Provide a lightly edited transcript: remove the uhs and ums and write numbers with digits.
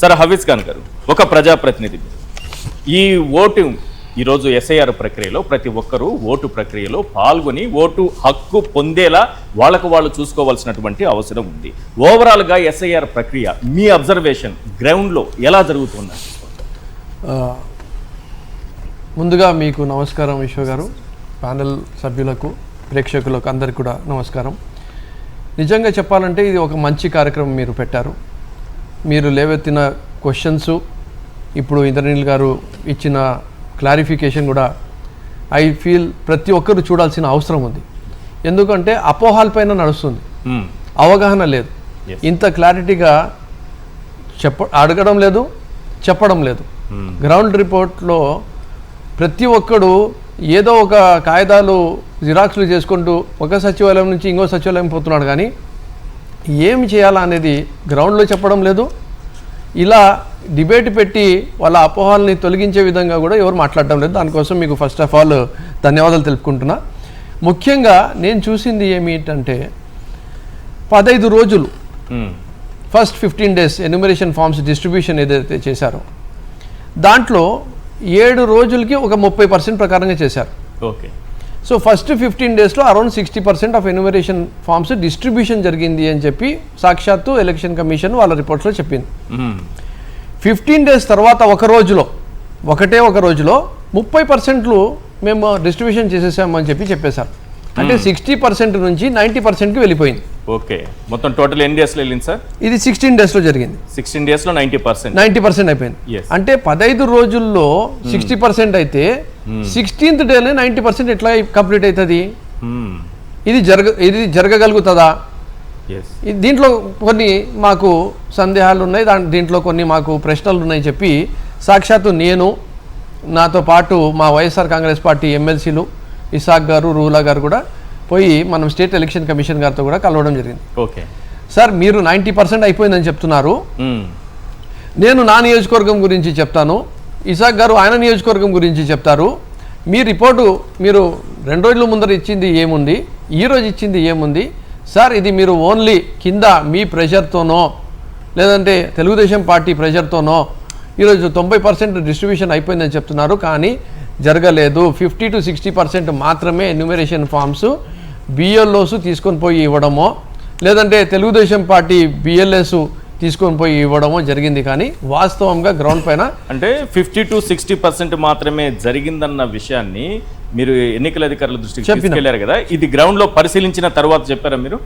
Sir Hafeez Khan గారు, ఒక ప్రజాప్రతినిధి, ఈ ఓటు ఈరోజు ఎస్ఐఆర్ ప్రక్రియలో ప్రతి ఒక్కరూ ఓటు ప్రక్రియలో పాల్గొని ఓటు హక్కు పొందేలా వాళ్ళకు వాళ్ళు చూసుకోవాల్సినటువంటి అవసరం ఉంది. ఓవరాల్గా ఎస్ఐఆర్ ప్రక్రియ మీ అబ్జర్వేషన్ గ్రౌండ్లో ఎలా జరుగుతుంది? ముందుగా మీకు నమస్కారం విశ్వ గారు, ప్యానెల్ సభ్యులకు, ప్రేక్షకులకు అందరికీ కూడా నమస్కారం. నిజంగా చెప్పాలంటే ఇది ఒక మంచి కార్యక్రమం మీరు పెట్టారు. మీరు లేవెత్తిన క్వశ్చన్స్, ఇప్పుడు ఇంద్రనీల్ గారు ఇచ్చిన క్లారిఫికేషన్ కూడా ఐ ఫీల్ ప్రతి ఒక్కరు చూడాల్సిన అవసరం ఉంది. ఎందుకంటే అపోహాలపైన నడుస్తుంది, అవగాహన లేదు. ఇంత క్లారిటీగా అడగడం లేదు, చెప్పడం లేదు. గ్రౌండ్ రిపోర్ట్లో ప్రతి ఒక్కడు ఏదో ఒక కాగితాలు జిరాక్స్లు చేసుకుంటూ ఒక సచివాలయం నుంచి ఇంకో సచివాలయం పోతున్నాడు, కానీ ఏమి చేయాలా అనేది గ్రౌండ్లో చెప్పడం లేదు. ఇలా డిబేట్ పెట్టి వాళ్ళ అపోహాలని తొలగించే విధంగా కూడా ఎవరు మాట్లాడడం లేదు. దానికోసం మీకు ఫస్ట్ ఆఫ్ ఆల్ ధన్యవాదాలు తెలుపుకుంటున్నా. ముఖ్యంగా నేను చూసింది ఏమిటంటే 15 రోజులు first 15 days enumeration forms distribution ఏదైతే చేశారో దాంట్లో 7 రోజులకి ఒక 30% ప్రకారంగా చేశారు. ఓకే. సో ఫస్ట్ 15 daysలో around 60% of enumeration forms distribution జరిగింది అని చెప్పి సాక్షాత్తు ఎలక్షన్ కమిషన్ వాళ్ళ రిపోర్ట్స్లో చెప్పింది. 15 days తర్వాత ఒక రోజులో 30% మేము డిస్ట్రిబ్యూషన్ చేసేసామని చెప్పేశారు. అంటే 60% నుంచి 90%కి వెళ్ళిపోయింది. ఓకే. మొత్తం టోటల్ ఎన్ని డేస్లో వెళ్ళింది సార్? ఇది 16 daysలో జరిగింది. 16 daysలో 90% అయిపోయింది. అంటే 15 రోజుల్లో 60% అయితే 16th డేనే 90% ఎట్లా కంప్లీట్ అవుతుంది? ఇది జరగగలుగుతుందా? దీంట్లో కొన్ని మాకు సందేహాలు ఉన్నాయి, దీంట్లో కొన్ని మాకు ప్రశ్నలు ఉన్నాయి చెప్పి సాక్షాత్తు నేను, నాతో పాటు మా వైఎస్ఆర్ కాంగ్రెస్ పార్టీ ఎమ్మెల్సీలు ఇసాక్ గారు, రూలా గారు కూడా పోయి మనం స్టేట్ ఎలక్షన్ కమిషన్ గారితో కూడా కలవడం జరిగింది. ఓకే సార్, మీరు 90% అయిపోయిందని చెప్తున్నారు, నేను నా నియోజకవర్గం గురించి చెప్తాను, ఇసాక్ గారు ఆయన నియోజకవర్గం గురించి చెప్తారు. మీ రిపోర్టు మీరు 2 రోజుల ముందర ఇచ్చింది ఏముంది, ఈరోజు ఇచ్చింది ఏముంది సార్? ఇది మీరు ఓన్లీ కింద మీ ప్రెషర్తోనో లేదంటే తెలుగుదేశం పార్టీ ప్రెషర్తోనో ఈరోజు 90% డిస్ట్రిబ్యూషన్ అయిపోయిందని చెప్తున్నారు, కానీ జరగలేదు. 50 to 60% మాత్రమే ఎన్యూమరేషన్ ఫామ్స్ బిఎల్ఓస్ తీసుకొని పోయి ఇవ్వడమో లేదంటే తెలుగుదేశం పార్టీ బిఎల్ఎస్ తీసుకొని పోయి ఇవ్వడమో జరిగింది. కానీ వాస్తవంగా గ్రౌండ్ పైన అంటే 50 to 60% మాత్రమే జరిగిందన్న విషయాన్ని మీరు ఎన్నికల అధికారుల దృష్టికి తీసుకెళ్లారు కదా, ఇది గ్రౌండ్ లో పరిశీలించిన తర్వాత చెప్పారా మీరు?